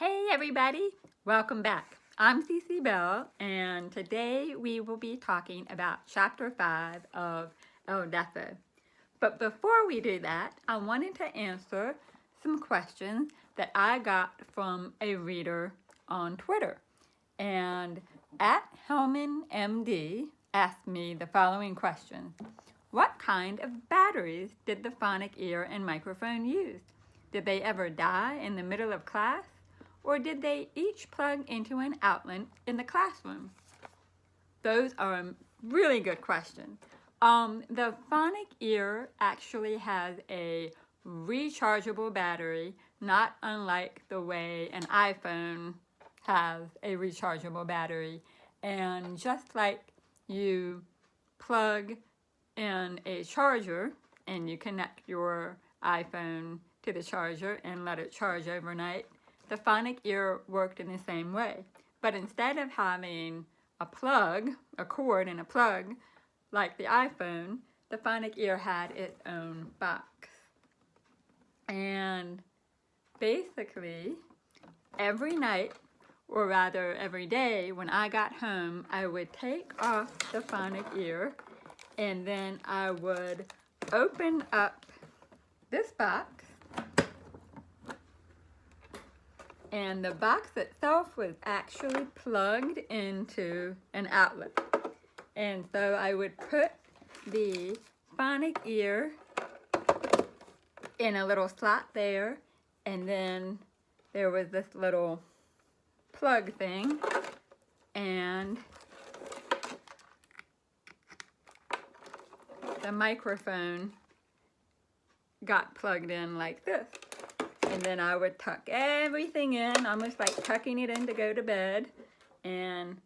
Hey everybody, welcome back. I'm Cece Bell, and today we will be talking about Chapter 5 of Deafo. But before we do that, I wanted to answer some questions that I got from a reader on Twitter. And at Hellman MD asked me the following question. What kind of batteries did the phonic ear and microphone use? Did they ever die in the middle of class? Or did they each plug into an outlet in the classroom? Those are really good questions. The phonic ear actually has a rechargeable battery, not unlike the way an iPhone has a rechargeable battery. And just like you plug in a charger and you connect your iPhone to the charger and let it charge overnight, the phonic ear worked in the same way. But instead of having a plug, a cord and a plug, like the iPhone, the phonic ear had its own box. And basically, every night, or rather every day, when I got home, I would take off the phonic ear and then I would open up this box. And the box itself was actually plugged into an outlet. And so I would put the phonic ear in a little slot there, and then there was this little plug thing, and the microphone got plugged in like this. And then I would tuck everything in, almost like tucking it in to go to bed, and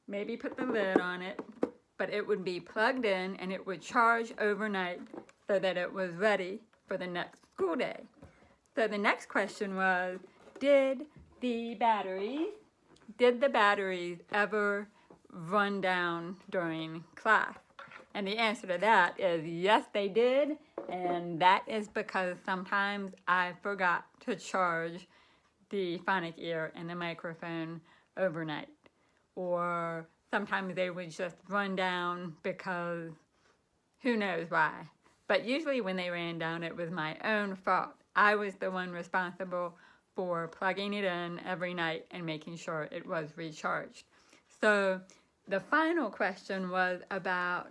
maybe put the lid on it. But it would be plugged in and it would charge overnight so that it was ready for the next school day. So the next question was, did the batteries ever run down during class? And the answer to that is yes, they did. And that is because sometimes I forgot to charge the phonic ear and the microphone overnight. Or sometimes they would just run down because who knows why. But usually when they ran down, it was my own fault. I was the one responsible for plugging it in every night and making sure it was recharged. So the final question was about,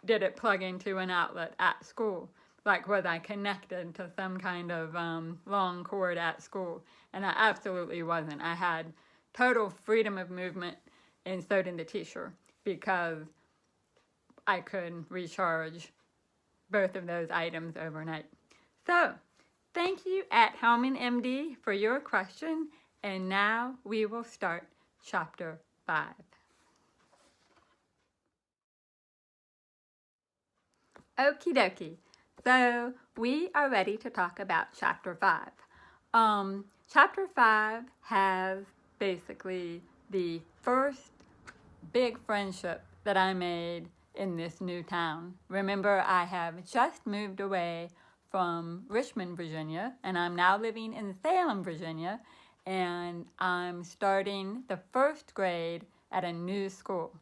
did it plug into an outlet at school? Like, was I connected to some kind of long cord at school? And I absolutely wasn't. I had total freedom of movement, and so did the teacher, because I could recharge both of those items overnight. So, thank you at Hellman MD for your question, and now we will start Chapter 5. Okie dokie. So we are ready to talk about Chapter 5. Chapter 5 has basically the first big friendship that I made in this new town. Remember, I have just moved away from Richmond, Virginia, and I'm now living in Salem, Virginia, and I'm starting the first grade at a new school.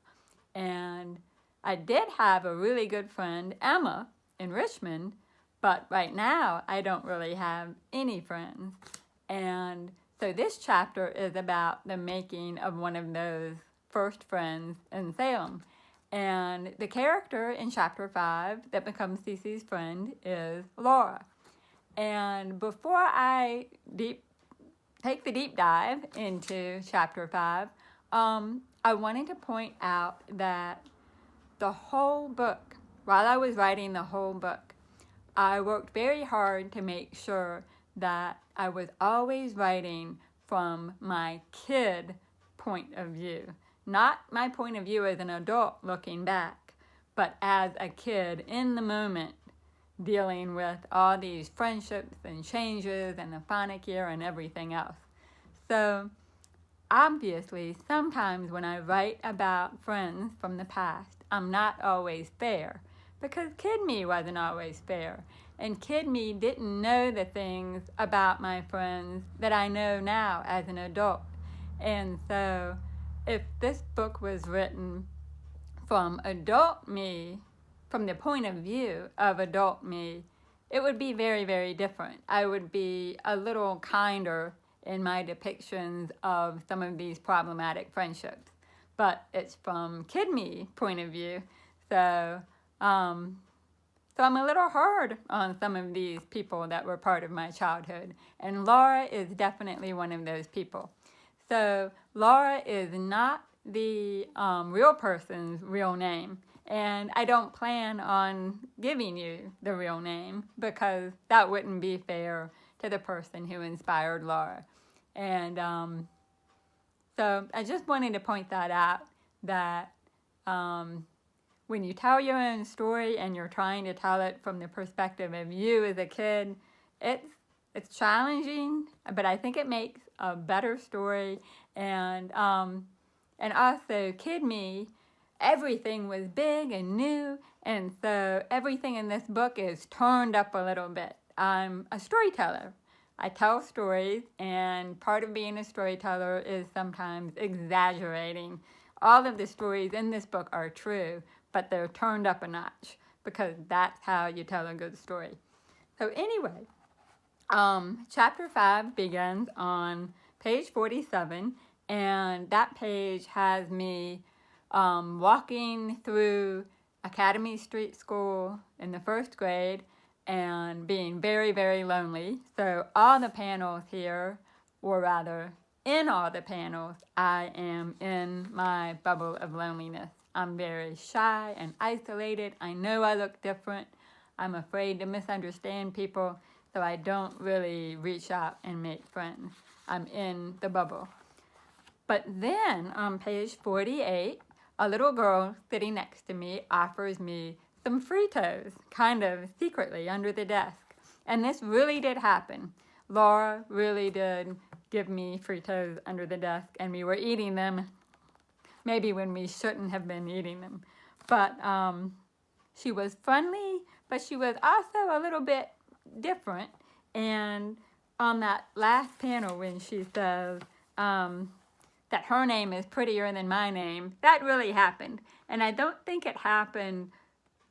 And I did have a really good friend, Emma, in Richmond, but right now I don't really have any friends. And so this chapter is about the making of one of those first friends in Salem. And the character in Chapter 5 that becomes Cece's friend is Laura. And before I take the deep dive into Chapter 5, I wanted to point out that the whole book, while I was writing the whole book, I worked very hard to make sure that I was always writing from my kid point of view. Not my point of view as an adult looking back, but as a kid in the moment, dealing with all these friendships and changes and the phonic ear and everything else. So obviously, sometimes when I write about friends from the past, I'm not always fair, because kid me wasn't always fair. And kid me didn't know the things about my friends that I know now as an adult. And so if this book was written from adult me, from the point of view of adult me, it would be very, very different. I would be a little kinder in my depictions of some of these problematic friendships. But it's from kid me point of view, so so I'm a little hard on some of these people that were part of my childhood, and Laura is definitely one of those people. So Laura is not the real person's real name, and I don't plan on giving you the real name because that wouldn't be fair to the person who inspired Laura. And so I just wanted to point that out, that when you tell your own story and you're trying to tell it from the perspective of you as a kid, it's challenging, but I think it makes a better story. And also, kid me, everything was big and new, and so everything in this book is turned up a little bit. I'm a storyteller. I tell stories, and part of being a storyteller is sometimes exaggerating. All of the stories in this book are true, but they're turned up a notch because that's how you tell a good story. So anyway, chapter 5 begins on page 47, and that page has me walking through Academy Street School in the first grade and being very, very lonely. So all the panels here, or rather, in all the panels, I am in my bubble of loneliness. I'm very shy and isolated. I know I look different. I'm afraid to misunderstand people, so I don't really reach out and make friends. I'm in the bubble. But then on page 48, a little girl sitting next to me offers me some Fritos, kind of secretly under the desk. And this really did happen. Laura really did give me Fritos under the desk, and we were eating them maybe when we shouldn't have been eating them. But she was friendly, but she was also a little bit different. And on that last panel when she says that her name is prettier than my name, that really happened. And I don't think it happened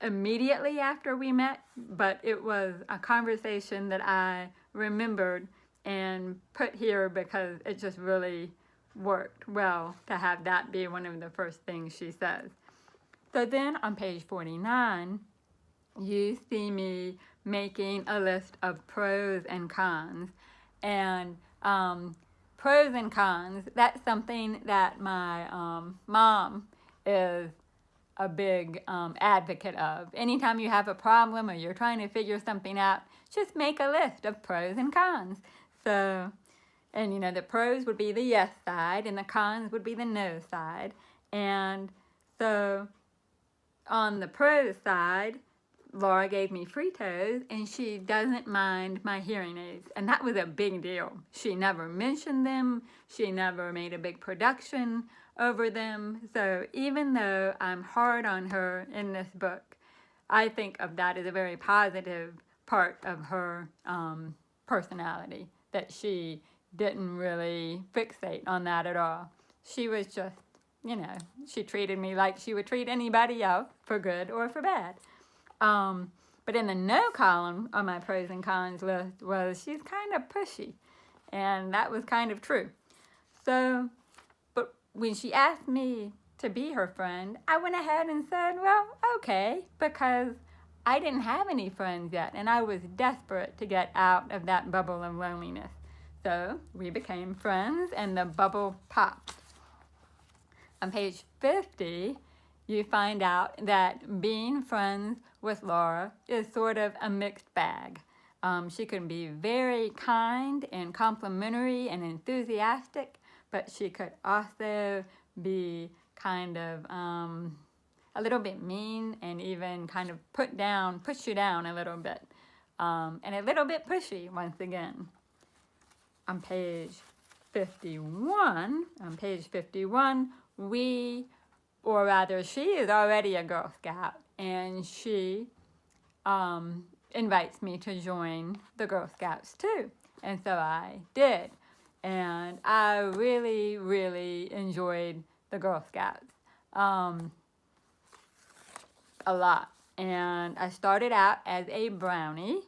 immediately after we met, but it was a conversation that I remembered and put here because it just really worked well to have that be one of the first things she says. So then on page 49, you see me making a list of pros and cons. And pros and cons, that's something that my mom is a big advocate of. Anytime you have a problem or you're trying to figure something out, just make a list of pros and cons. So, and you know, the pros would be the yes side and the cons would be the no side. And so on the pros side, Laura gave me Fritos, and she doesn't mind my hearing aids. And that was a big deal. She never mentioned them. She never made a big production over them. So even though I'm hard on her in this book, I think of that as a very positive part of her personality, that she didn't really fixate on that at all. She was just, you know, she treated me like she would treat anybody else, for good or for bad. But in the no column on my pros and cons list was she's kind of pushy, and that was kind of true. So, but when she asked me to be her friend, I went ahead and said, well, okay, because I didn't have any friends yet, and I was desperate to get out of that bubble of loneliness. So we became friends, and the bubble popped. On page 50, you find out that being friends with Laura is sort of a mixed bag. She can be very kind and complimentary and enthusiastic, but she could also be kind of a little bit mean and even kind of push you down a little bit, and a little bit pushy once again. On page 51, she is already a Girl Scout, and she invites me to join the Girl Scouts too. And so I did. And I really, really enjoyed the Girl Scouts a lot. And I started out as a brownie,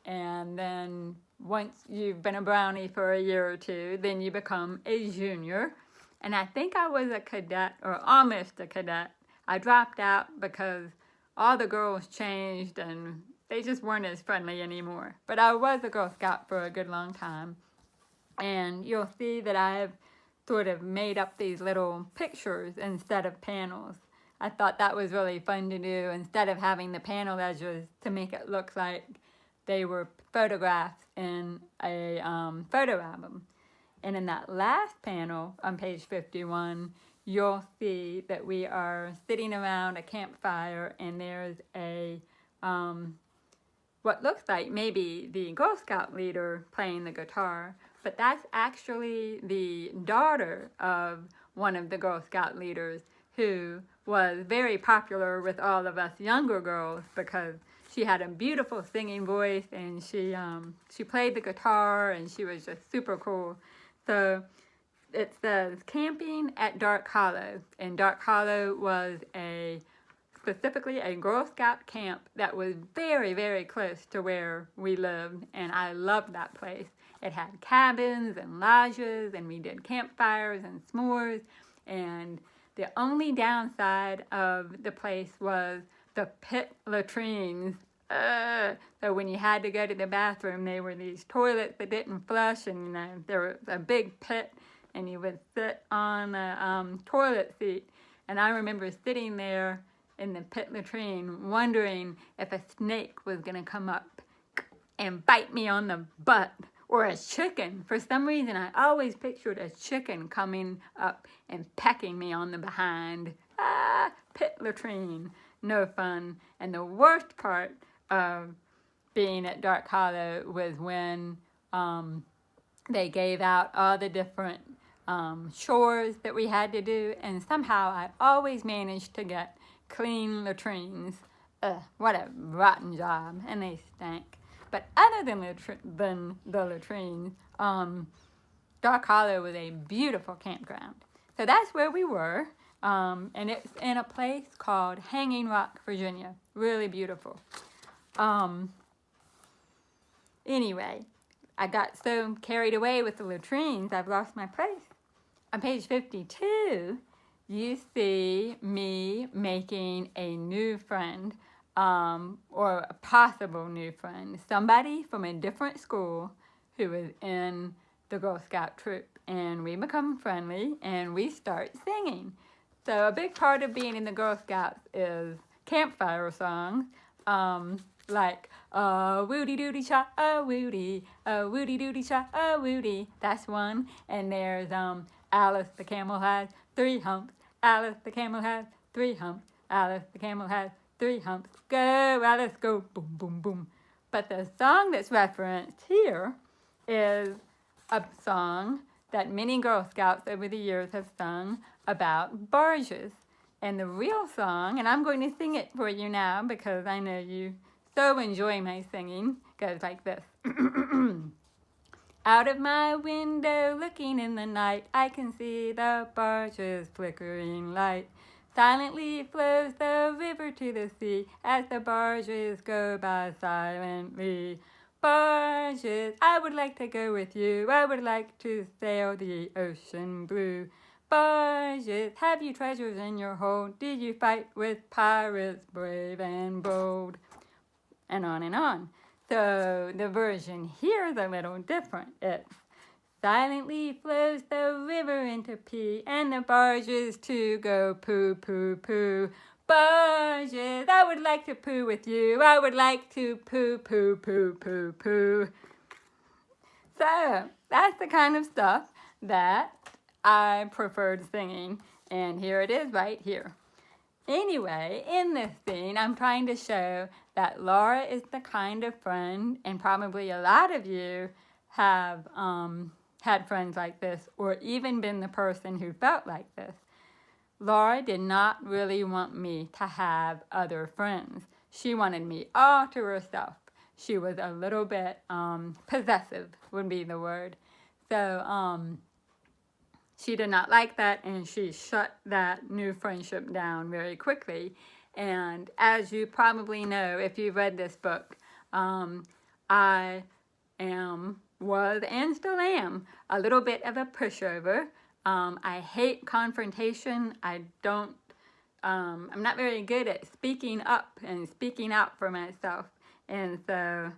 and then once you've been a brownie for a year or two, then you become a junior. And I think I was a cadet, or almost a cadet. I dropped out because all the girls changed and they just weren't as friendly anymore. But I was a Girl Scout for a good long time. And you'll see that I've sort of made up these little pictures instead of panels. I thought that was really fun to do, instead of having the panel edges to make it look like they were photographs in a photo album. And in that last panel on page 51, you'll see that we are sitting around a campfire, and there's a what looks like maybe the Girl Scout leader playing the guitar, but that's actually the daughter of one of the Girl Scout leaders, who was very popular with all of us younger girls because she had a beautiful singing voice, and she played the guitar, and she was just super cool. So it says camping at Dark Hollow, and Dark Hollow was specifically a Girl Scout camp that was very, very close to where we lived, and I loved that place. It had cabins and lodges, and we did campfires and s'mores, and the only downside of the place was the pit latrines. So when you had to go to the bathroom, they were these toilets that didn't flush, and there was a big pit, and you would sit on a toilet seat. And I remember sitting there in the pit latrine wondering if a snake was going to come up and bite me on the butt, or a chicken. For some reason, I always pictured a chicken coming up and pecking me on the behind. Pit latrine. No fun. And the worst part of being at Dark Hollow was when they gave out all the different chores that we had to do, and somehow I always managed to get clean latrines. What a rotten job, and they stank. But other than the latrines, Dark Hollow was a beautiful campground. So that's where we were, and it's in a place called Hanging Rock, Virginia. Really beautiful. Anyway, I got so carried away with the latrines, I've lost my place. On page 52, you see me making a new friend, or a possible new friend, somebody from a different school who was in the Girl Scout troop. And we become friendly, and we start singing. So a big part of being in the Girl Scouts is campfire songs, like woody doody cha woody doody cha woody. That's one. And there's Alice the camel has 3 humps. Alice the camel has 3 humps. Alice the camel has 3 humps. Go, Alice, go, boom, boom, boom. But the song that's referenced here is a song that many Girl Scouts over the years have sung about barges. And the real song, and I'm going to sing it for you now because I know you so enjoy my singing, goes like this. Out of my window, looking in the night, I can see the barge's flickering light. Silently flows the river to the sea as the barges go by silently. Barges, I would like to go with you. I would like to sail the ocean blue. Barges, have you treasures in your hold? Did you fight with pirates brave and bold? And on and on. So the version here is a little different. It's silently flows the river into P, and the barges to go poo, poo, poo. Barges, I would like to poo with you. I would like to poo, poo, poo, poo, poo. So that's the kind of stuff that I preferred singing, and here it is right here. Anyway, in this scene, I'm trying to show that Laura is the kind of friend, and probably a lot of you have had friends like this, or even been the person who felt like this. Laura did not really want me to have other friends. She wanted me all to herself. she was a little bit possessive would be the word. So she did not like that, and she shut that new friendship down very quickly. And as you probably know, if you've read this book, I was, and still am, a little bit of a pushover. I hate confrontation. I'm not very good at speaking up and speaking out for myself. And so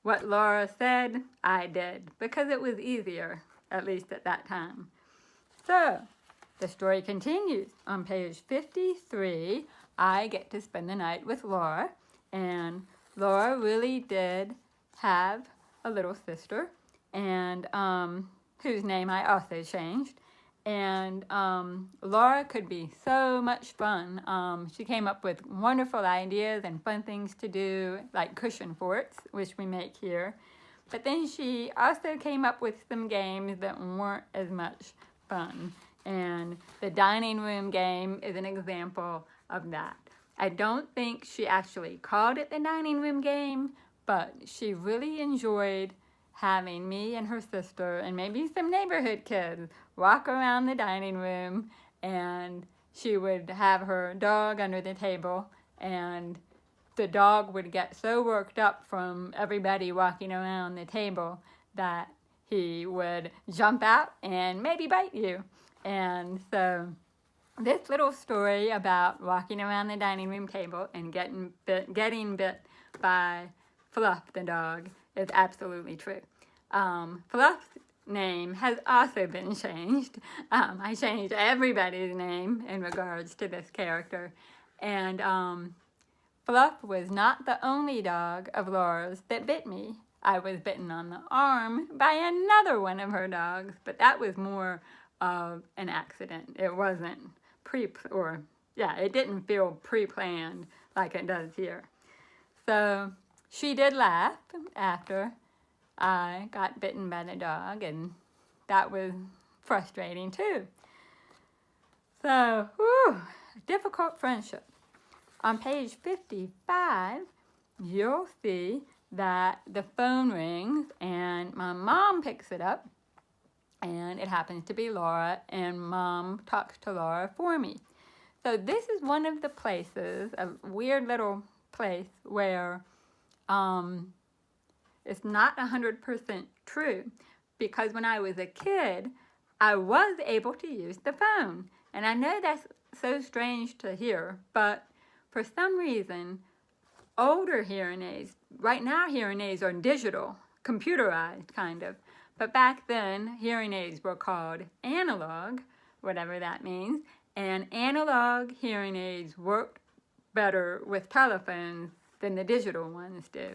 what Laura said, I did, because it was easier, at least at that time. So the story continues. On page 53, I get to spend the night with Laura, and Laura really did have a little sister, and whose name I also changed. And Laura could be so much fun. She came up with wonderful ideas and fun things to do, like cushion forts, which we make here. But then she also came up with some games that weren't as much fun. And the dining room game is an example of that. I don't think she actually called it the dining room game, but she really enjoyed having me and her sister and maybe some neighborhood kids walk around the dining room, and she would have her dog under the table, and the dog would get so worked up from everybody walking around the table that he would jump out and maybe bite you. And so this little story about walking around the dining room table and getting bit by Fluff the dog is absolutely true. Fluff's name has also been changed. I changed everybody's name in regards to this character. And Fluff was not the only dog of Laura's that bit me. I was bitten on the arm by another one of her dogs, but that was more of an accident. It wasn't it didn't feel pre-planned like it does here. So she did laugh after I got bitten by the dog, and that was frustrating too. So, difficult friendship. On page 55, you'll see that the phone rings and my mom picks it up, and it happens to be Laura, and Mom talks to Laura for me. So this is one of the places, a weird little place where it's not 100% true, because when I was a kid, I was able to use the phone. And I know that's so strange to hear, but for some reason, older hearing aids, right now hearing aids are digital, computerized kind of. But back then, hearing aids were called analog, whatever that means. And analog hearing aids worked better with telephones than the digital ones do.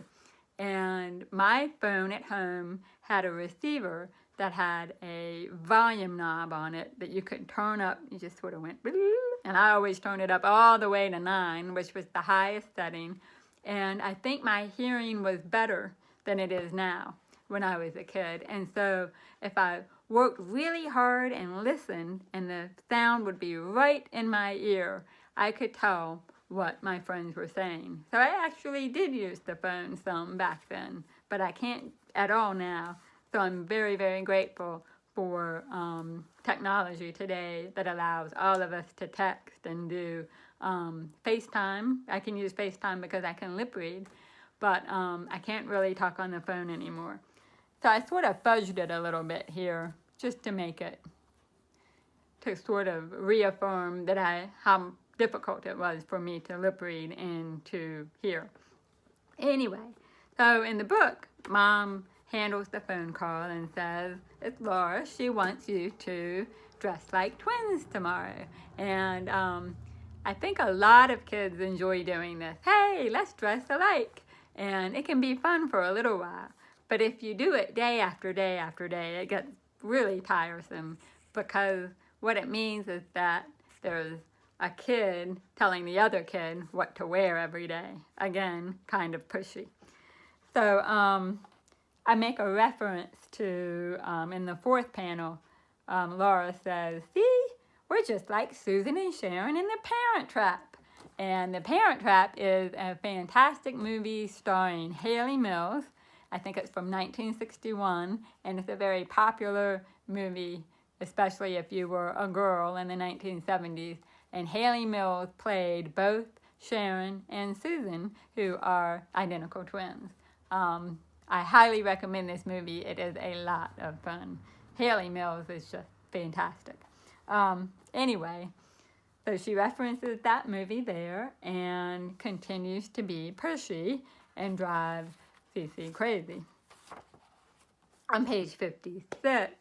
And my phone at home had a receiver that had a volume knob on it that you could turn up. You just sort of went, and I always turned it up all the way to 9, which was the highest setting. And I think my hearing was better than it is now when I was a kid. And so if I worked really hard and listened, and the sound would be right in my ear, I could tell what my friends were saying. So I actually did use the phone some back then, but I can't at all now. So I'm very, very grateful for technology today that allows all of us to text and do FaceTime. I can use FaceTime because I can lip read, but I can't really talk on the phone anymore. So I sort of fudged it a little bit here just to make it, to sort of reaffirm that how difficult it was for me to lip read and to hear. Anyway, so in the book, Mom handles the phone call and says, it's Laura, she wants you to dress like twins tomorrow. And I think a lot of kids enjoy doing this. Hey, let's dress alike. And it can be fun for a little while. But if you do it day after day after day, it gets really tiresome, because what it means is that there's a kid telling the other kid what to wear every day. Again, kind of pushy. So I make a reference to, in the 4th panel, Laura says, see, we're just like Susan and Sharon in the Parent Trap. And The Parent Trap is a fantastic movie starring Hayley Mills. I think it's from 1961, and it's a very popular movie, especially if you were a girl in the 1970s. And Hayley Mills played both Sharon and Susan, who are identical twins. I highly recommend this movie. It is a lot of fun. Hayley Mills is just fantastic. Anyway, so she references that movie there and continues to be pushy and drive Cece crazy. On page 56,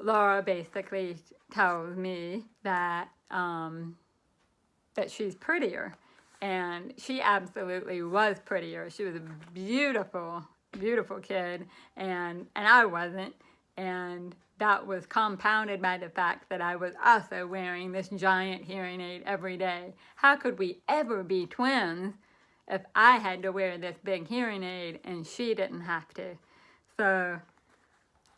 Laura basically tells me that that she's prettier, and she absolutely was prettier. She was a beautiful, beautiful kid, and I wasn't, and that was compounded by the fact that I was also wearing this giant hearing aid every day. How could we ever be twins if I had to wear this big hearing aid and she didn't have to? So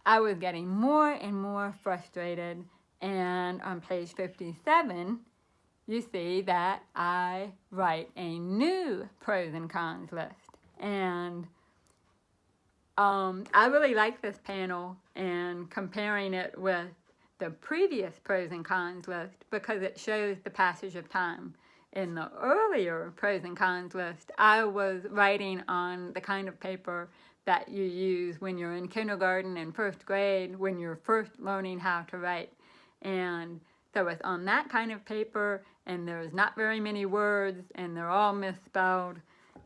I was getting more and more frustrated, and on page 57, you see that I write a new pros and cons list. And I really like this panel and comparing it with the previous pros and cons list because it shows the passage of time. In the earlier pros and cons list, I was writing on the kind of paper that you use when you're in kindergarten and first grade, when you're first learning how to write. And so it's on that kind of paper, and there's not very many words, and they're all misspelled.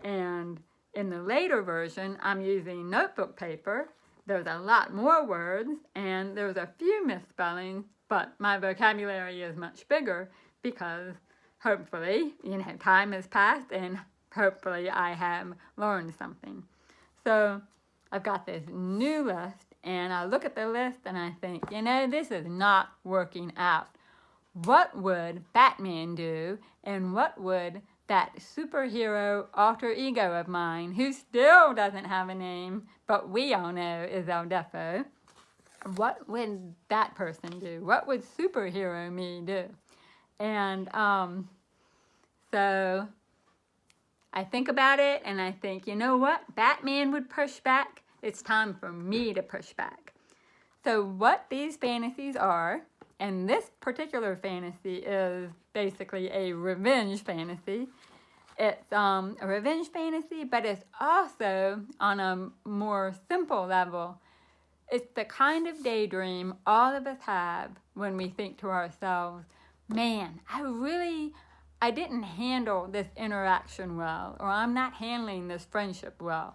And in the later version, I'm using notebook paper. There's a lot more words, and there's a few misspellings, but my vocabulary is much bigger because hopefully, time has passed, and hopefully I have learned something. So I've got this new list, and I look at the list and I think, this is not working out. What would Batman do, and what would that superhero alter ego of mine, who still doesn't have a name, but we all know is Deafo, what would that person do? What would superhero me do? And so I think about it, and I think, what? Batman would push back. It's time for me to push back. So what these fantasies are, and this particular fantasy is basically a revenge fantasy. It's a revenge fantasy, but it's also on a more simple level. It's the kind of daydream all of us have when we think to ourselves, man, I didn't handle this interaction well, or I'm not handling this friendship well.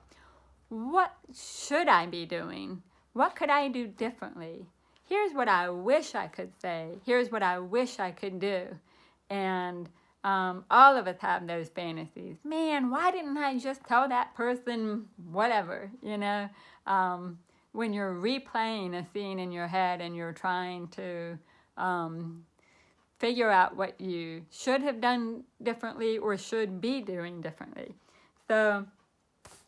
What should I be doing? What could I do differently? Here's what I wish I could say. Here's what I wish I could do. And all of us have those fantasies. Man, why didn't I just tell that person whatever, when you're replaying a scene in your head and you're trying to figure out what you should have done differently or should be doing differently. So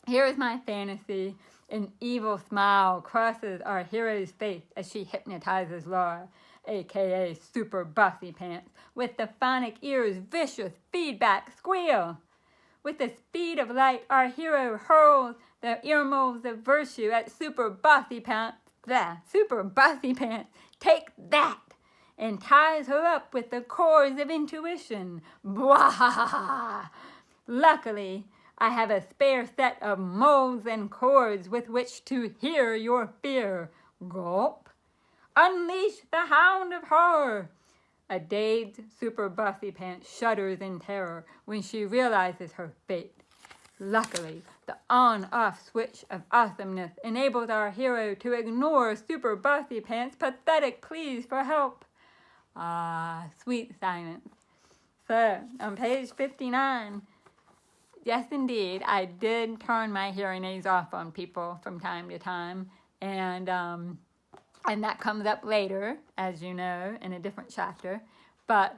here is my fantasy. An evil smile crosses our hero's face as she hypnotizes Laura, a.k.a. Super Bossy Pants, with the phonic ear's vicious feedback squeal. With the speed of light, our hero hurls the earmolds of virtue at Super Bossy Pants. Super Bossy Pants, take that! And ties her up with the cords of intuition. Blah! Luckily, I have a spare set of molds and cords with which to hear your fear. Gulp. Unleash the hound of horror. A dazed Super Bossy Pants shudders in terror when she realizes her fate. Luckily, the on-off switch of awesomeness enables our hero to ignore Super Bossy Pants' pathetic pleas for help. Ah, sweet silence. So, on page 59, yes, indeed, I did turn my hearing aids off on people from time to time, and that comes up later, as you know, in a different chapter. But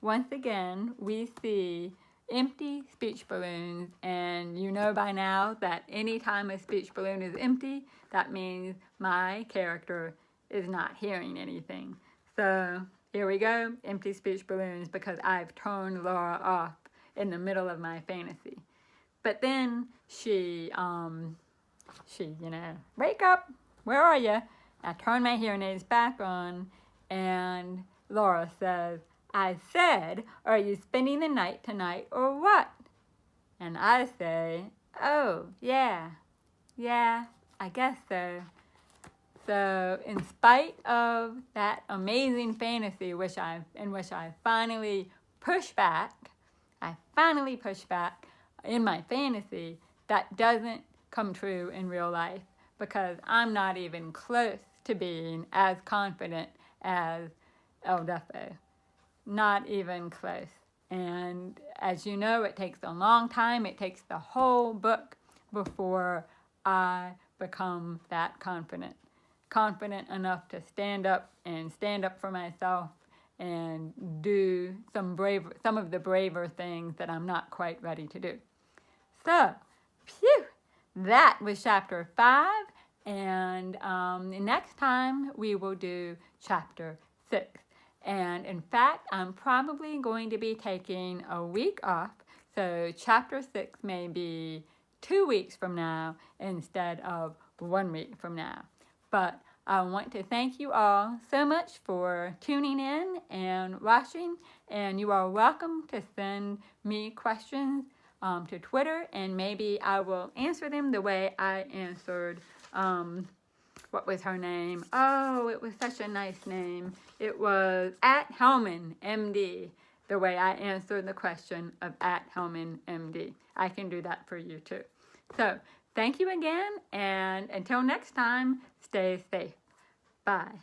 once again, we see empty speech balloons, and you know by now that any time a speech balloon is empty, that means my character is not hearing anything. So here we go, empty speech balloons, because I've turned Laura off in the middle of my fantasy. But then she, wake up, where are you? I turn my hearing aids back on, and Laura says, I said, are you spending the night tonight or what? And I say, oh, yeah, I guess so. So in spite of that amazing fantasy in which I finally pushed back in my fantasy, that doesn't come true in real life, because I'm not even close to being as confident as El Deafo. Not even close. And as you know, it takes a long time. It takes the whole book before I become that confident. Confident enough to stand up for myself and do some of the braver things that I'm not quite ready to do. So, phew, that was chapter 5, and next time we will do chapter 6. And in fact, I'm probably going to be taking a week off, so chapter 6 may be 2 weeks from now instead of 1 week from now. But I want to thank you all so much for tuning in and watching, and you are welcome to send me questions to Twitter, and maybe I will answer them the way I answered, what was her name? Oh, it was such a nice name. It was @Hellman MD, the way I answered the question of @Hellman MD. I can do that for you too. So, thank you again, and until next time, stay safe. Bye.